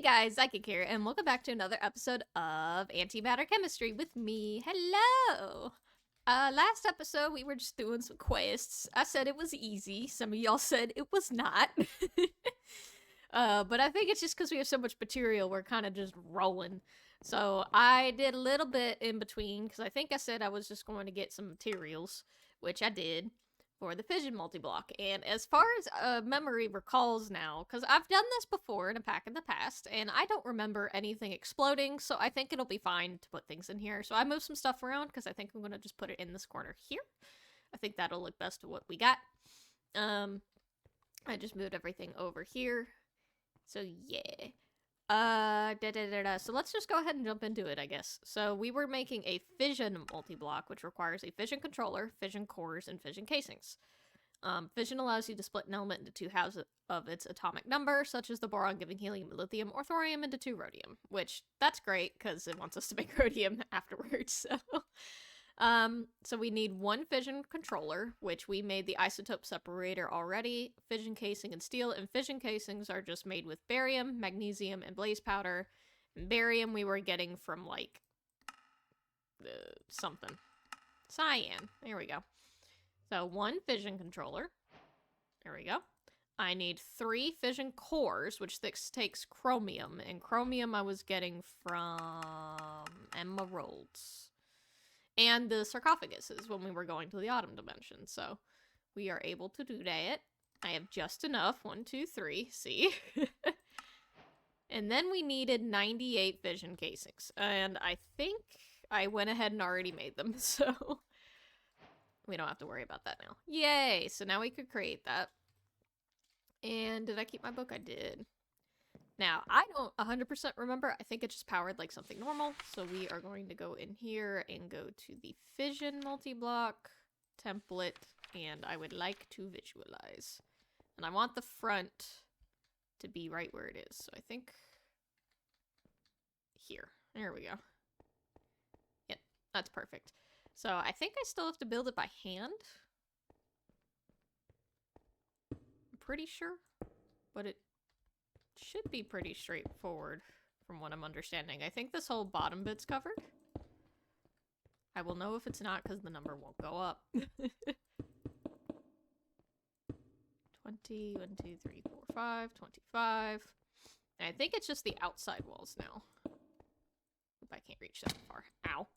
guys, Psychic here, and welcome back to another episode of Antimatter Chemistry with me. Hello! Last episode we were just doing some quests. I said it was easy. Some of y'all said it was not. But I think it's just because we have so much material, we're kind of just rolling. So I did a little bit in between, because I think I said I was just going to get some materials, which I did, for the fission multi-block. And as far as memory recalls now, because I've done this before in a pack in the past, and I don't remember anything exploding, so I think it'll be fine to put things in here. So I moved some stuff around, because I think I'm going to just put it in this corner here. I think that'll look best to what we got. I just moved everything over here. So yeah. So let's just go ahead and jump into it, I guess. So we were making a fission multi-block, which requires a fission controller, fission cores, and fission casings. Fission allows you to split an element into two halves of its atomic number, such as the boron giving helium and lithium, or thorium into two rhodium, which, that's great, because it wants us to make rhodium afterwards, so... So we need one fission controller, which we made the isotope separator already, fission casing and steel, and fission casings are just made with barium, magnesium, and blaze powder. And barium we were getting from, like, something. Cyan. There we go. So one fission controller. There we go. I need 3 fission cores, which takes chromium, and chromium I was getting from emeralds. And the sarcophaguses when we were going to the autumn dimension. So we are able to do that. I have just enough. 1, 2, 3. See? And then we needed 98 fission casings. And I think I went ahead and already made them. So we don't have to worry about that now. Yay! So now we could create that. And did I keep my book? I did. Now, I don't 100% remember. I think it just powered like something normal. So we are going to go in here and go to the fission multi-block template. And I would like to visualize. And I want the front to be right where it is. So I think here. There we go. Yep, that's perfect. So I think I still have to build it by hand. I'm pretty sure. But it should be pretty straightforward from what I'm understanding. I think this whole bottom bit's covered. I will know if it's not because the number won't go up. 20, 1, 2, 3, 4, 5, 25. And I think it's just the outside walls now. Hope I can't reach that far. Ow.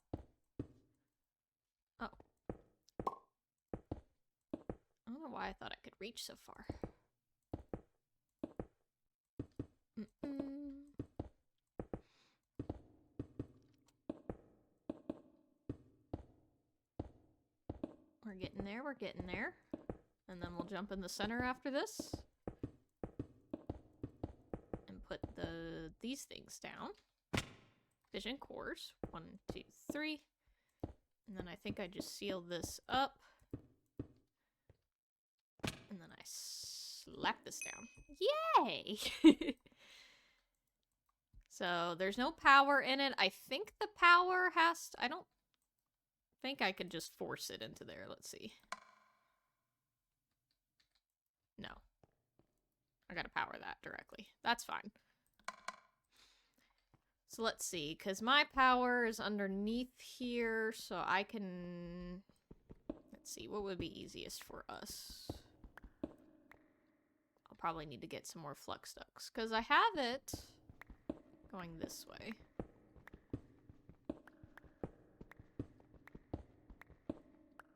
Oh. I don't know why I thought I could reach so far. We're getting there, we're getting there. And then we'll jump in the center after this. And put these things down. Fission cores. 1, 2, 3. And then I think I just seal this up. And then I slap this down. Yay! So there's no power in it. I think the power has to, I don't think I could just force it into there. Let's see. No. I gotta power that directly. That's fine. So let's see, because my power is underneath here, so I can... Let's see, what would be easiest for us? I'll probably need to get some more flux ducts, because I have it going this way.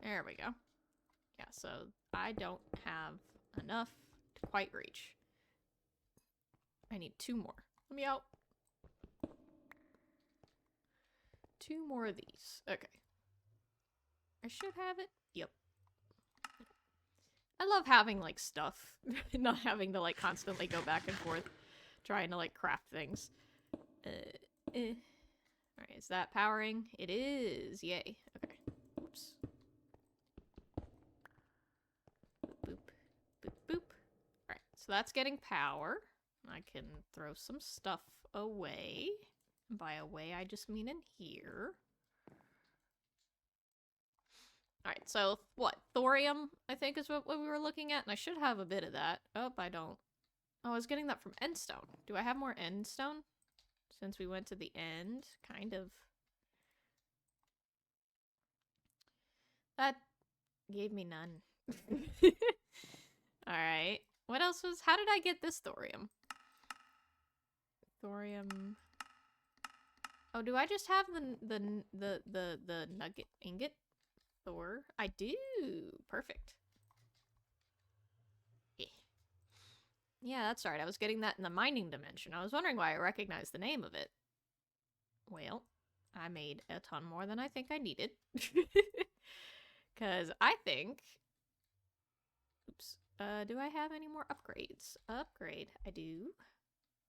There we go. Yeah, so I don't have enough to quite reach. I need 2 more. Let me out. 2 more of these. Okay. I should have it. Yep. I love having, like, stuff. Not having to, like, constantly go back and forth trying to, like, craft things. Alright, is that powering? It is! Yay. Okay. Oops. Boop. Boop, boop. Alright, so that's getting power. I can throw some stuff away. By away, I just mean in here. Alright, so what? Thorium, I think, is what we were looking at. And I should have a bit of that. Oh, I don't. Oh, I was getting that from endstone. Do I have more endstone? Since we went to the end? Kind of. That gave me none. Alright. What else was... How did I get this thorium? Thorium... Oh, do I just have the nugget ingot? Thor? I do! Perfect. Yeah, that's right. I was getting that in the mining dimension. I was wondering why I recognized the name of it. Well, I made a ton more than I think I needed. Because I think... Oops. Do I have any more upgrades? Upgrade. I do.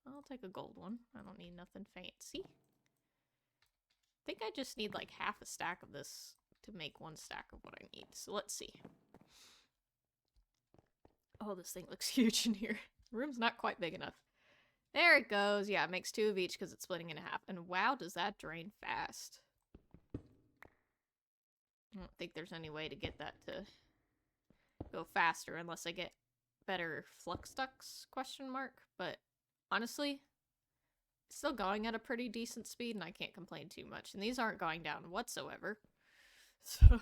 I'll take a gold one. I don't need nothing fancy. I think I just need like half a stack of this to make one stack of what I need. So let's see. Oh, this thing looks huge in here. The room's not quite big enough. There it goes. Yeah, it makes 2 of each because it's splitting in half. And wow, does that drain fast. I don't think there's any way to get that to go faster unless I get better flux ducts, question mark. But honestly, it's still going at a pretty decent speed and I can't complain too much. And these aren't going down whatsoever. So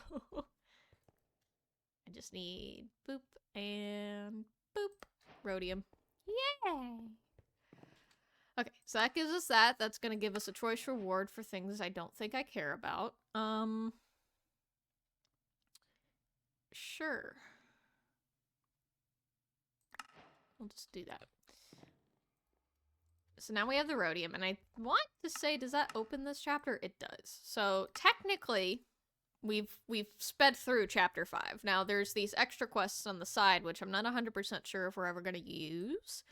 I just need boop and boop. Rhodium. Yay! Okay, so that gives us that. That's gonna give us a choice reward for things I don't think I care about. Sure. We'll just do that. So now we have the rhodium, and I want to say, does that open this chapter? It does. So technically, we've sped through chapter 5. Now there's these extra quests on the side, which I'm not 100% sure if we're ever going to use.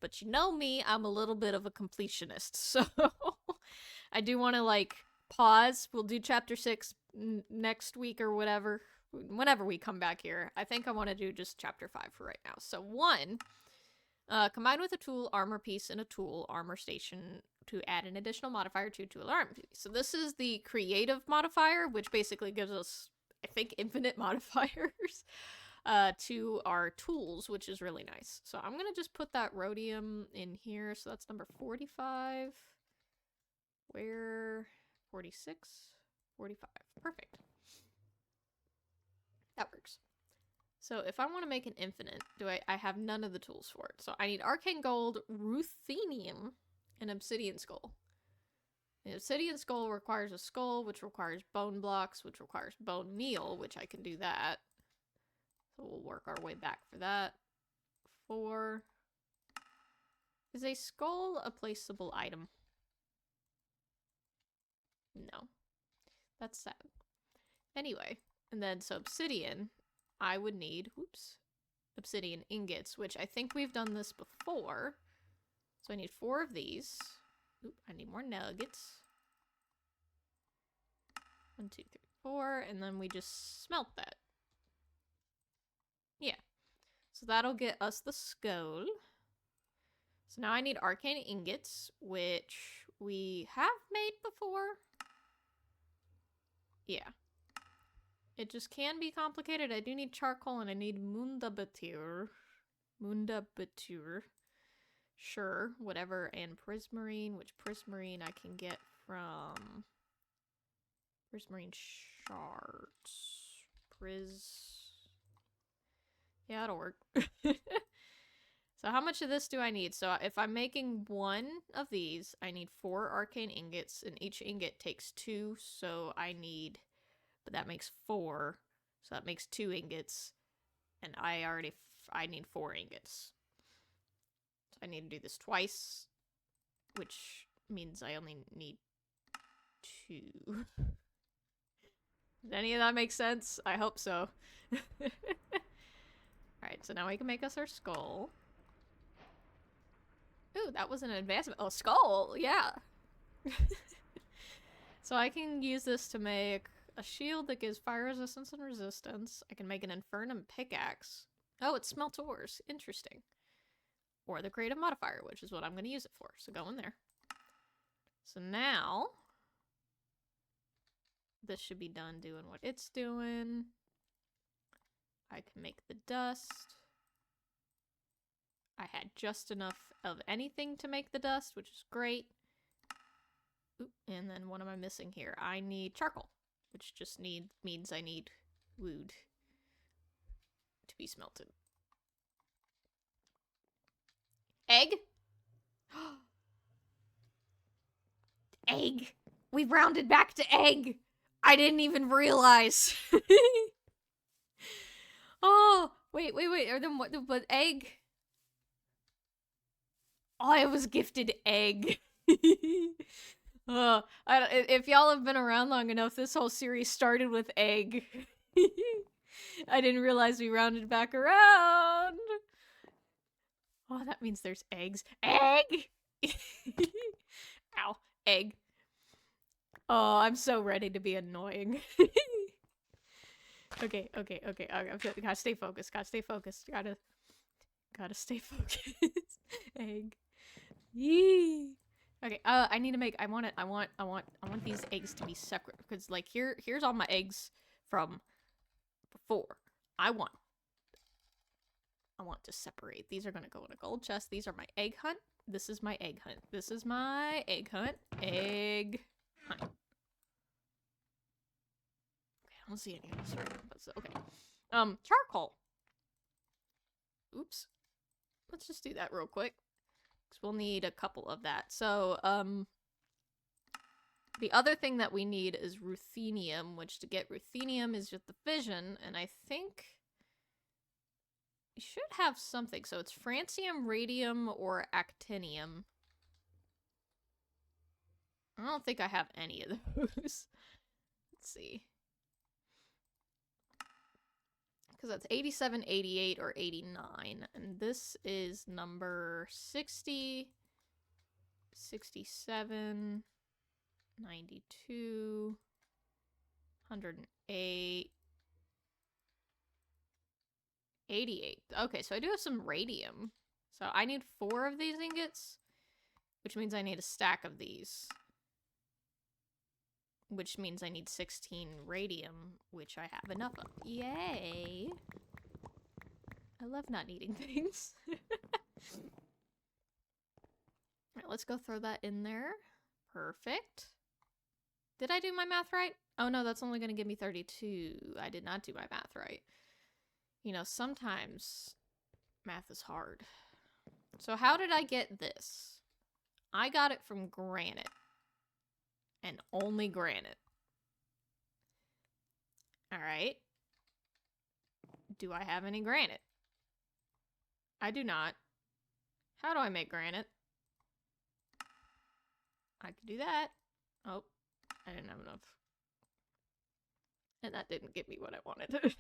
But you know me, I'm a little bit of a completionist, so I do want to, like, pause. We'll do chapter 6 next week or whatever, whenever we come back here. I think I want to do just chapter 5 for right now. So 1, combine with a tool, armor piece, and a tool, armor station, to add an additional modifier to tool armor piece. So this is the creative modifier, which basically gives us, I think, infinite modifiers. To our tools, which is really nice. So I'm gonna just put that rhodium in here. So that's number 45. Where? 46? 45. Perfect. That works. So if I want to make an infinite, I have none of the tools for it. So I need arcane gold, ruthenium, and obsidian skull. The obsidian skull requires a skull, which requires bone blocks, which requires bone meal, which I can do that. So we'll work our way back for that. 4. Is a skull a placeable item? No. That's sad. Anyway, and then so obsidian, I would need, oops, obsidian ingots, which I think we've done this before. So I need 4 of these. Oop, I need more nuggets. 1, 2, 3, 4, and then we just smelt that. Yeah. So that'll get us the skull. So now I need arcane ingots, which we have made before. Yeah. It just can be complicated. I do need charcoal and I need mundabatir. Mundabatir. Sure, whatever. And prismarine, which prismarine I can get from prismarine shards. Yeah, it'll work. So how much of this do I need? So if I'm making 1 of these, I need 4 arcane ingots, and each ingot takes 2, so I need, but that makes 4, so that makes 2 ingots, and I need 4 ingots. So I need to do this twice, which means I only need 2. Does any of that make sense? I hope so. Alright, so now we can make us our skull. Ooh, that was an advancement. Oh, skull! Yeah! So I can use this to make a shield that gives fire resistance and resistance. I can make an infernum pickaxe. Oh, it smelts ores. Interesting. Or the creative modifier, which is what I'm going to use it for. So go in there. So now, this should be done doing what it's doing. I can make the dust. I had just enough of anything to make the dust, which is great. Oop, and then what am I missing here? I need charcoal, which just means I need wood to be smelted. Egg? Egg! We've rounded back to egg! I didn't even realize. Oh, wait. Or then what? But egg? Oh, I was gifted egg. If y'all have been around long enough, this whole series started with egg. I didn't realize we rounded back around. Oh, that means there's eggs. Egg! Ow. Egg. Oh, I'm so ready to be annoying. Okay. Gotta stay focused. Gotta stay focused. Egg. Yee. Okay, I need to make, I want these eggs to be separate, because, like, here's all my eggs from before. I want to separate. These are gonna go in a gold chest. These are my egg hunt. This is my egg hunt. This is my egg hunt. Egg hunt. Okay, I don't see any else. Okay. Charcoal. Oops. Let's just do that real quick. Because we'll need a couple of that. So, the other thing that we need is ruthenium, which to get ruthenium is just the fission, and I think we should have something. So it's francium, radium, or actinium. I don't think I have any of those. Let's see. Because that's 87, 88, or 89. And this is number 60, 67, 92, 108, 88. Okay, so I do have some radium. So I need 4 of these ingots, which means I need a stack of these. Which means I need 16 radium, which I have enough of. Yay! I love not needing things. Alright, let's go throw that in there. Perfect. Did I do my math right? Oh no, that's only gonna give me 32. I did not do my math right. You know, sometimes math is hard. So how did I get this? I got it from granite. And only granite. Alright. Do I have any granite? I do not. How do I make granite? I could do that. Oh, I didn't have enough. And that didn't give me what I wanted.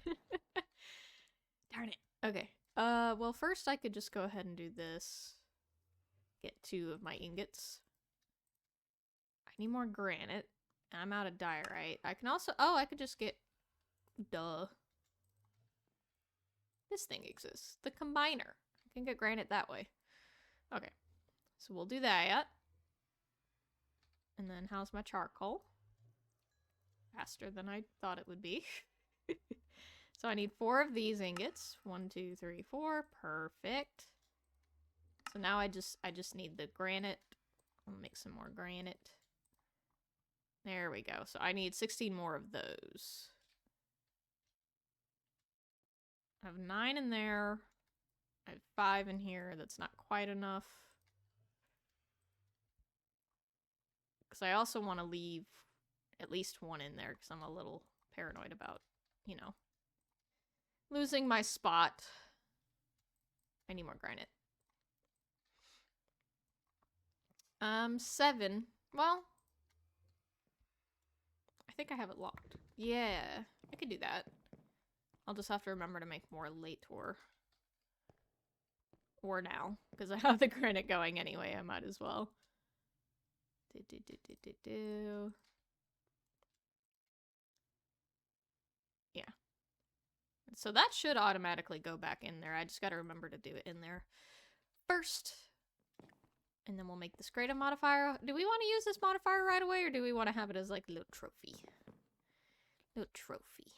Darn it. Okay. Well, first I could just go ahead and do this. Get 2 of my ingots. I need more granite. I'm out of diorite. I can also... Oh, I could just get... Duh. This thing exists. The combiner. I can get granite that way. Okay. So we'll do that. And then how's my charcoal? Faster than I thought it would be. So I need 4 of these ingots. 1, 2, 3, 4. Perfect. So now I just need the granite. I'll make some more granite. There we go. So I need 16 more of those. I have 9 in there. I have 5 in here. That's not quite enough. Because I also want to leave at least 1 in there because I'm a little paranoid about, you know, losing my spot. I need more granite. 7. Well, I think I have it locked. Yeah, I could do that. I'll just have to remember to make more later. Or now, because I have the granite going anyway, I might as well. Yeah. So that should automatically go back in there. I just gotta remember to do it in there first. And then we'll make this creative modifier. Do we want to use this modifier right away, or do we want to have it as like a little trophy? Little trophy.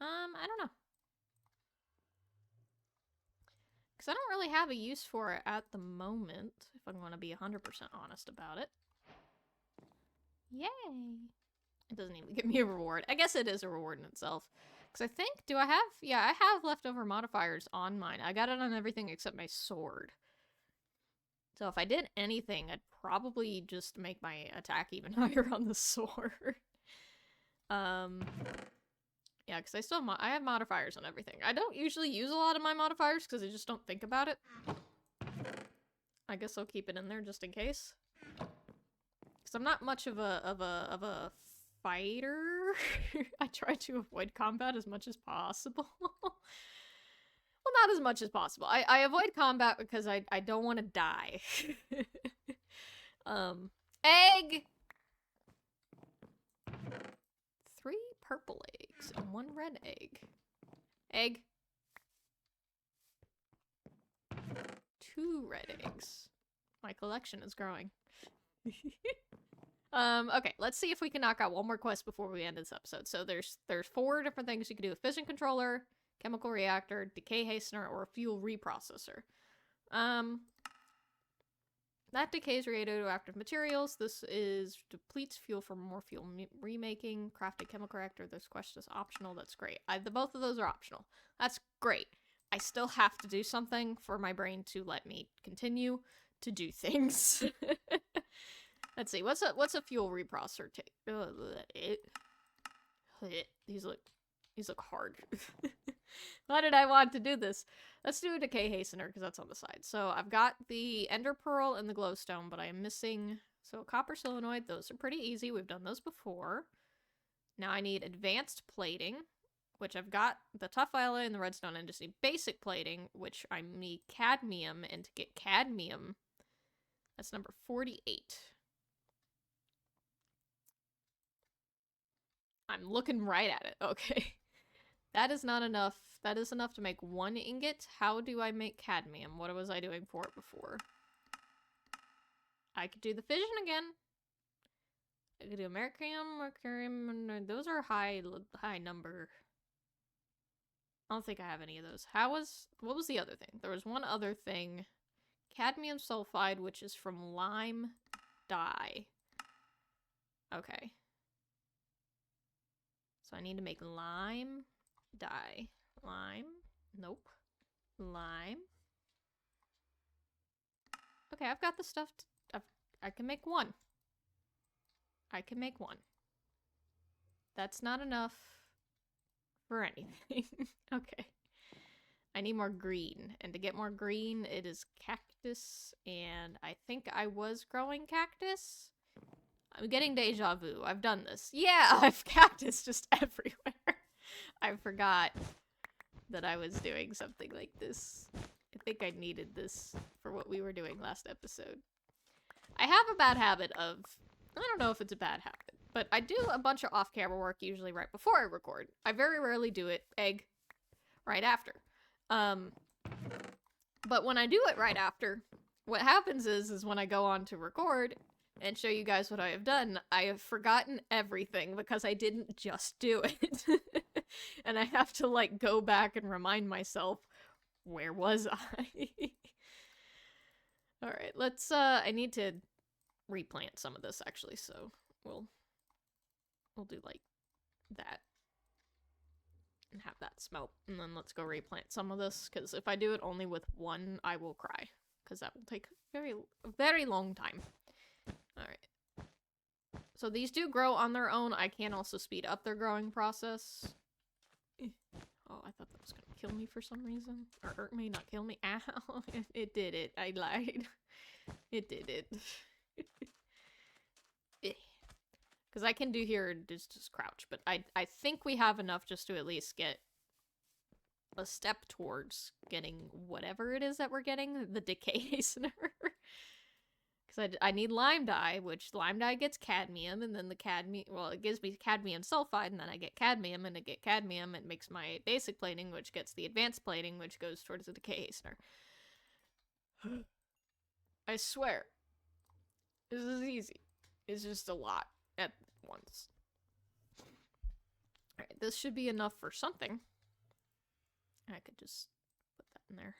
I don't know. Because I don't really have a use for it at the moment, if I'm going to be 100% honest about it. Yay! It doesn't even give me a reward. I guess it is a reward in itself. Because I think, do I have? Yeah, I have leftover modifiers on mine. I got it on everything except my sword. So if I did anything, I'd probably just make my attack even higher on the sword. Yeah, because I have modifiers on everything. I don't usually use a lot of my modifiers because I just don't think about it. I guess I'll keep it in there just in case. Because I'm not much of a fighter. I try to avoid combat as much as possible. Well, not as much as possible. I avoid combat because I don't want to die. Egg! 3 purple eggs and 1 red egg. Egg. 2 red eggs. My collection is growing. Okay, let's see if we can knock out one more quest before we end this episode. So there's 4 different things you can do. A fission controller, chemical reactor, decay hastener, or a fuel reprocessor. That decays radioactive materials. This is depletes fuel for more fuel remaking. Crafted chemical reactor. This quest is optional. That's great. Both of those are optional. That's great. I still have to do something for my brain to let me continue to do things. Let's see. What's a fuel reprocessor take? These look hard. Why did I want to do this? Let's do a decay hastener because that's on the side. So I've got the ender pearl and the glowstone, but I am missing so copper solenoid. Those are pretty easy. We've done those before. Now I need advanced plating, which I've got the tough alloy and the redstone. I just need basic plating, which I need cadmium, and to get cadmium, that's number 48. I'm looking right at it. Okay. That is not enough. That is enough to make 1 ingot. How do I make cadmium? What was I doing for it before? I could do the fission again. I could do mercurium. Those are high number. I don't think I have any of those. What was the other thing? There was one other thing. Cadmium sulfide, which is from lime dye. Okay. So I need to make lime dye. Lime. Nope. Lime. Okay, I've got the stuff. I can make 1. I can make 1. That's not enough for anything. Okay. I need more green. And to get more green, it is cactus. And I think I was growing cactus. I'm getting deja vu. I've done this. Yeah, I have cactus just everywhere. I forgot that I was doing something like this. I think I needed this for what we were doing last episode. I have a bad habit of... I don't know if it's a bad habit, but I do a bunch of off-camera work usually right before I record. I very rarely do it, right after. But when I do it right after, what happens is when I go on to record and show you guys what I have done, I have forgotten everything because I didn't just do it. And I have to, like, go back and remind myself, where was I? Alright, let's, I need to replant some of this, actually, so we'll do, like, that. And have that smelt. And then let's go replant some of this, because if I do it only with 1, I will cry. Because that will take a very long time. Alright. So these do grow on their own. I can also speed up their growing process. Oh, I thought that was gonna kill me for some reason. Or hurt me, not kill me. Ow. It did it. I lied. It did it. Because I can do here just crouch. But I think we have enough just to at least get a step towards getting whatever it is that we're getting. The decay hastener. Because I need lime dye, which lime dye gets cadmium, and then the cadmium, well, it gives me cadmium sulfide, and then I get cadmium, and to get cadmium, it makes my basic plating, which gets the advanced plating, which goes towards the decay hastener. I swear. This is easy. It's just a lot at once. Alright, this should be enough for something. I could just put that in there.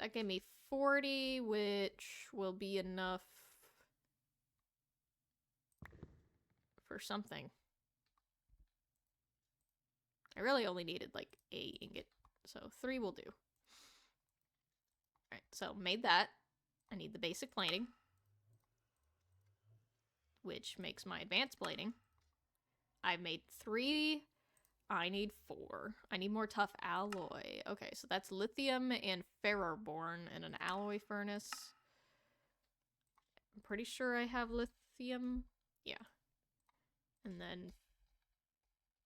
That gave me 40, which will be enough for something. I really only needed like a ingot, so 3 will do. Alright, so made that. I need the basic plating, which makes my advanced plating. I've made 3. I need 4. I need more tough alloy. Okay, so that's lithium and ferroborn in an alloy furnace. I'm pretty sure I have lithium. Yeah. And then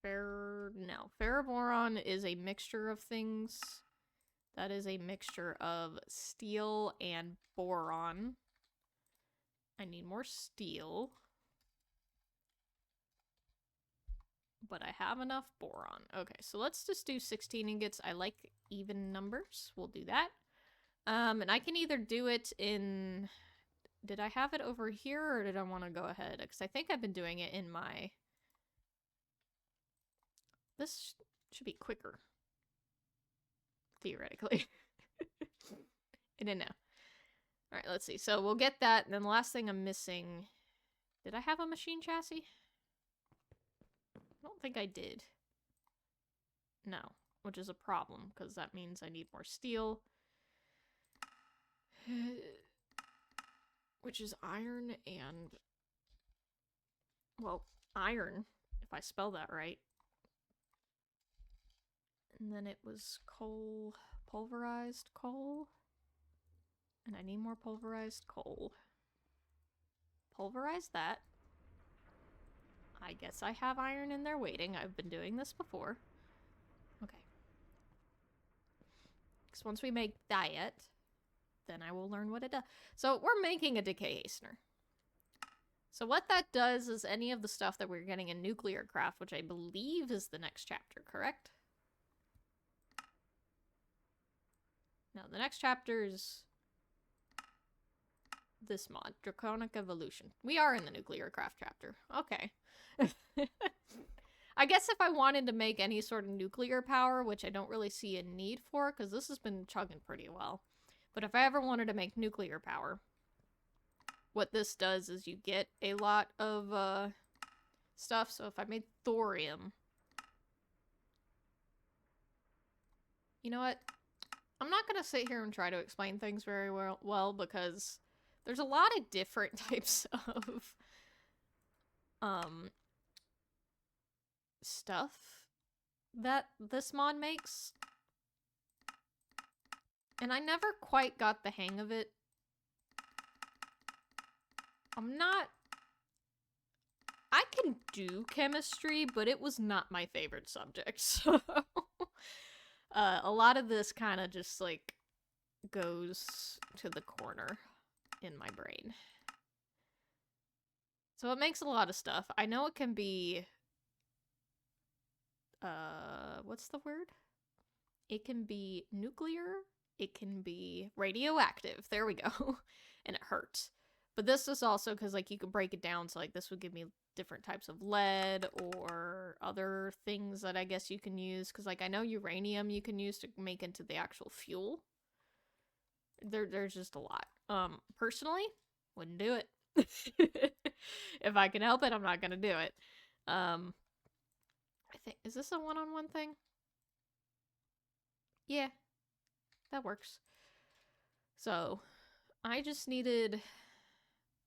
ferroboron is a mixture of things. That is a mixture of steel and boron. I need more steel. But I have enough boron. Okay, so let's just do 16 ingots. I like even numbers. We'll do that. And I can either do it in... Did I have it over here, or did I want to go ahead? Because I think I've been doing it in my... This should be quicker. Theoretically. I didn't know. Alright, let's see. So we'll get that, and then the last thing I'm missing... Did I have a machine chassis? I don't think I did. No, which is a problem, because that means I need more steel. Which is iron and... Well, iron, if I spell that right. And then it was coal, pulverized coal. And I need more pulverized coal. Pulverize that. I guess I have iron in there waiting. I've been doing this before. Okay. Because once we make that, then I will learn what it does. So we're making a decay hastener. So what that does is any of the stuff that we're getting in nuclear craft, which I believe is the next chapter, correct? No, the next chapter is this mod, Draconic Evolution. We are in the nuclear craft chapter. Okay. I guess if I wanted to make any sort of nuclear power, which I don't really see a need for, because this has been chugging pretty well. But if I ever wanted to make nuclear power, what this does is you get a lot of stuff. So if I made thorium... You know what? I'm not going to sit here and try to explain things very well because there's a lot of different types of stuff that this mod makes. And I never quite got the hang of it. I can do chemistry, but it was not my favorite subject, so... a lot of this kind of just, like, goes to the corner in my brain. So it makes a lot of stuff. I know it can be... what's the word? It can be nuclear. It can be radioactive. There we go. And it hurts. But this is also because, like, you can break it down. So, like, this would give me different types of lead or other things that I guess you can use. Because, like, I know uranium you can use to make into the actual fuel. There's just a lot. Personally, wouldn't do it. If I can help it, I'm not going to do it. I think, is this a one-on-one thing? Yeah, that works. So, I just needed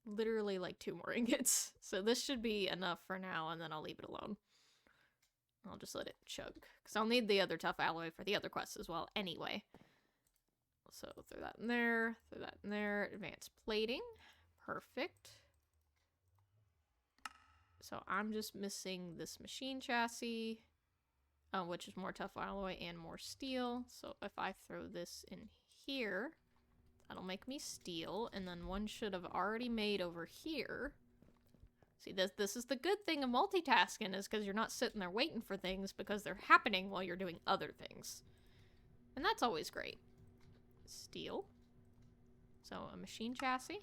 literally like 2 more ingots. So this should be enough for now, and then I'll leave it alone. I'll just let it chug. Because I'll need the other tough alloy for the other quests as well anyway. So throw that in there, throw that in there. Advanced plating. Perfect. So I'm just missing this machine chassis, which is more tough alloy and more steel. So if I throw this in here, that'll make me steel, and then one should have already made over here. See, this is the good thing of multitasking, is because you're not sitting there waiting for things because they're happening while you're doing other things. And that's always great. Steel. So a machine chassis.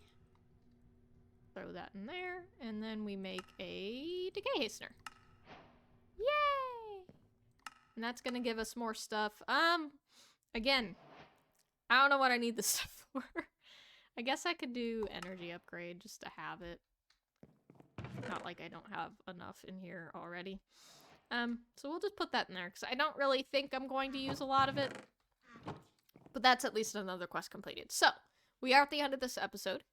Throw that in there, and then we make a decay hastener. Yay! And that's gonna give us more stuff. Again, I don't know what I need this stuff for. I guess I could do energy upgrade just to have it. Not like I don't have enough in here already. So we'll just put that in there, because I don't really think I'm going to use a lot of it. But that's at least another quest completed. So, we are at the end of this episode.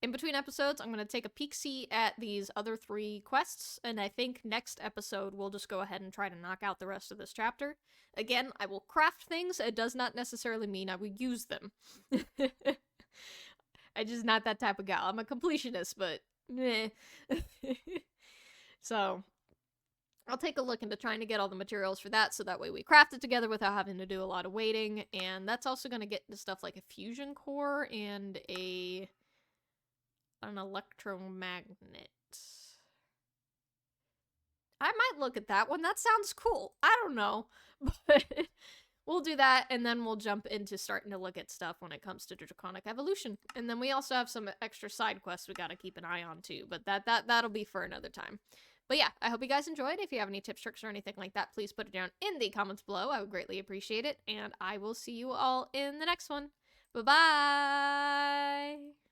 In between episodes, I'm going to take a peek-see at these other 3 quests, and I think next episode we'll just go ahead and try to knock out the rest of this chapter. Again, I will craft things. It does not necessarily mean I will use them. I'm just not that type of gal. I'm a completionist, but meh. So, I'll take a look into trying to get all the materials for that, so that way we craft it together without having to do a lot of waiting, and that's also going to get into stuff like a fusion core and an electromagnet. I might look at that one. That sounds cool. I don't know. But we'll do that, and then we'll jump into starting to look at stuff when it comes to Draconic Evolution. And then we also have some extra side quests we gotta keep an eye on too, but that'll be for another time. But yeah, I hope you guys enjoyed. If you have any tips, tricks, or anything like that, please put it down in the comments below. I would greatly appreciate it, and I will see you all in the next one. Bye-bye!